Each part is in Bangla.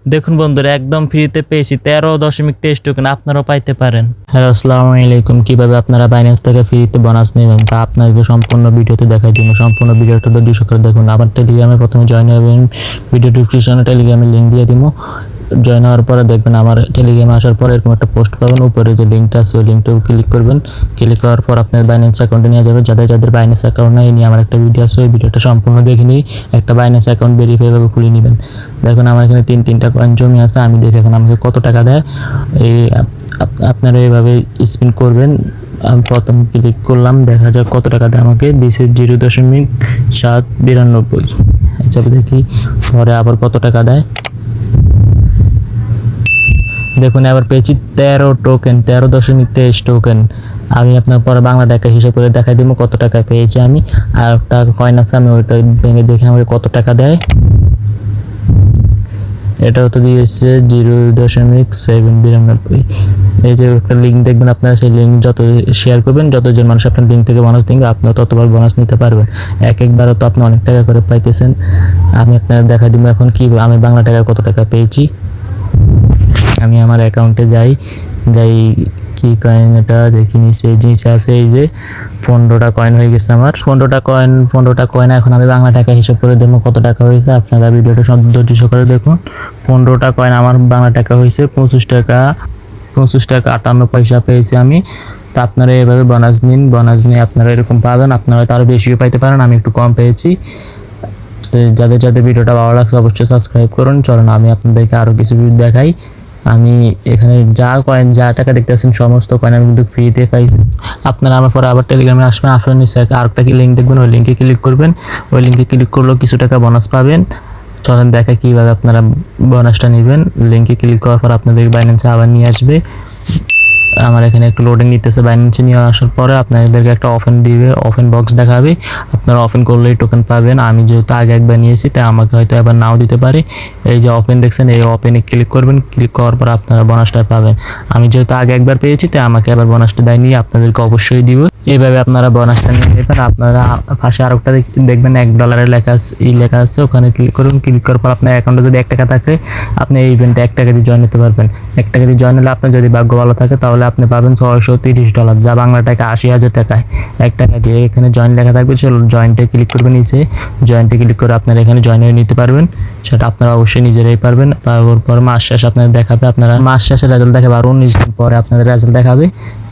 দেখুন বন্ধুরা, একদম ফ্রিতে পেয়েছি 13.23 টোকেন, আপনারাও পাইতে পারেন। হ্যালো, আসসালামু আলাইকুম। কিভাবে আপনারা বাইন্যান্স থেকে ফ্রিতে বোনাস নেবেন তা আপনাকে সম্পূর্ণ ভিডিওতে দেখাই দিব। সম্পূর্ণ ভিডিওটা ধৈর্য সহকারে দেখুন। আমার টেলিগ্রামে প্রথমে জয়েন হবেন, ভিডিও ডিসক্রিপশনে টেলিগ্রামের লিঙ্ক দিয়ে দিব। জয়েন হওয়ার পরে দেখবেন আমার টেলিগ্রামে আসার পরে এরকম একটা পোস্ট পাবেন, উপরে যে লিঙ্কটা আছে ওই লিঙ্কটাও ক্লিক করবেন। ক্লিক করার পর আপনার বাইন্যান্স অ্যাকাউন্টে নিয়ে যাবে। যাদের বাইন্যান্স অ্যাকাউন্ট নেই, নিয়ে আমার একটা ভিডিও আছে, ওই ভিডিওটা সম্পূর্ণ দেখে নিয়ে একটা বাইন্যান্স অ্যাকাউন্ট ভেরিফাই ভাবে খুলে নেবেন। দেখুন আমার এখানে তিনটা কয়েন জমি আছে, আমি দেখে এখন আমাকে কত টাকা দেয়। এই আপনারা এইভাবে স্পিন করবেন। আমি প্রথম ক্লিক করলাম, দেখা যাক কত টাকা দেয়। আমাকে দিয়েছে 0.792। আচ্ছা দেখি পরে আবার কত টাকা দেয়। দেখুন এবার পেয়েছি 13.23 টোকেন। আমি আপনার পরে বাংলা টাকা হিসাব করে দেখাই দিব কত টাকা পেয়েছি আমি। আর একটা কয়েন আছে, আমি ওইটা ভেঙে দেখে আমাকে কত টাকা দেয়। এটাও তো দিয়েছে 0.792। এই যে একটা লিঙ্ক দেখবেন, আপনারা সেই লিঙ্ক যত শেয়ার করবেন, যতজন মানুষ আপনার লিঙ্ক থেকে বোনাস দিবে, আপনারা ততবার বোনাস নিতে পারবেন। একবারও তো আপনি অনেক টাকা করে পাইতেছেন। আমি আপনাদের দেখা দিব এখন কি আমি বাংলা টাকা কত টাকা পেয়েছি। আমি আমার অ্যাকাউন্টে যাই কি কয়েন এটা দেখি নিচে নিচে আছে, এই যে 15টা কয়েন হয়ে গেছে আমার। 15টা কয়েন এখন আমি বাংলা টাকা হিসাব করে দেবো কত টাকা হয়েছে। আপনারা ভিডিওটা ধৈর্য সহকারে দেখুন। 15টা কয়েন আমার বাংলা টাকা হয়েছে 25 টাকা 58 পয়সা পেয়েছি আমি। তা আপনারা এভাবে বোনাস নিন, বোনাস নিয়ে আপনারা এরকম পাবেন। আপনারা তারও বেশিও পাইতে পারেন, আমি একটু কম পেয়েছি। যাদের ভিডিওটা ভালো লাগছে অবশ্যই সাবস্ক্রাইব করুন। চলুন আমি আপনাদেরকে আরও কিছু দেখাই। আমি এখানে যা টাকা দেখতেছেন সমস্ত কয়েন আমি কিন্তু ফ্রিতে পাইছি। আপনারা আমার পরে আবার টেলিগ্রামে আসবেন, আসার নিচে আরেকটা লিঙ্ক দেখবেন, ওই লিঙ্কে ক্লিক করবেন। ওই লিঙ্কে ক্লিক করলেও কিছু টাকা বোনাস পাবেন। চলেন দেখা কীভাবে আপনারা বোনাসটা নেবেন। লিঙ্কে ক্লিক করার পর আপনাদের বাইন্যান্সে আবার নিয়ে আসবে। আমার এখানে একটু লোডিং নিতেছে। বাইন্যান্সে নিয়ে আসার পরে আপনাদেরকে একটা ওপেন দিবে, ওপেন বক্স দেখাবে। আপনারা ওপেন করলেই টোকেন পাবেন। আমি যেহেতু আগে একবার নিয়েছি তাই আমাকে হয়তো এবার নাও দিতে পারে। এই যে ওপেন দেখছেন, এই ওপেনে ক্লিক করবেন। ক্লিক করার পর আপনারা বোনাসটা পাবেন। আমি যেহেতু আগে একবার পেয়েছি তাই আমাকে এবার বোনাসটা দেয়নি, আপনাদেরকে অবশ্যই দিব। এইভাবে আপনারা বোনাসটা নিয়ে নেবেন। আপনারা পাশে আরেকটা দেখবেন $1 লেখা আছে, ওখানে ক্লিক করুন। ক্লিক করার পর আপনার অ্যাকাউন্টে যদি 1 টাকা থাকে আপনি এই ইভেন্টে 1 টাকা দিয়ে জয়েন হতে পারবেন। 1 টাকা দিয়ে জয়েন হলে আপনার যদি ভাগ্য ভালো থাকে তাহলে আপনি পাবেন $630, যা বাংলা টাকা 80,000 টাকায়। 1 টাকা দিয়ে এখানে জয়েন লেখা থাকবে, চলো জয়েন্টে ক্লিক করবেন। নিচে জয়েন্টে ক্লিক করে আপনারা এখানে জয়েন হয়ে নিতে পারবেন। সেটা আপনারা অবশ্যই নিজেরাই পারবেন। তারপর মাস শেষ আপনাদের দেখাবে, আপনারা মাস শেষের রেজাল্ট দেখাবে। আর 19 দিন পরে আপনাদের রেজাল্ট দেখাবে,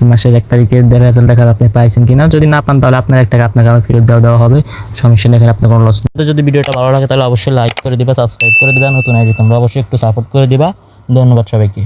মাসের 1 তারিখে রেজাল্ট দেখাবে আপনি পাইছেন কিনা। যদি না পান তাহলে আপনার 1 টাকা আপনাকে আবার ফেরত দেওয়া হবে। সমস্যা নেই, এখানে আপনার কোনো লস নেই। যদি ভিডিওটা ভালো লাগে তাহলে অবশ্যই লাইক করে দিবা, সাবস্ক্রাইব করে দিবা। নতুন আইডি তোমরা অবশ্যই একটু সাপোর্ট করে দিবা। ধন্যবাদ সবাইকে।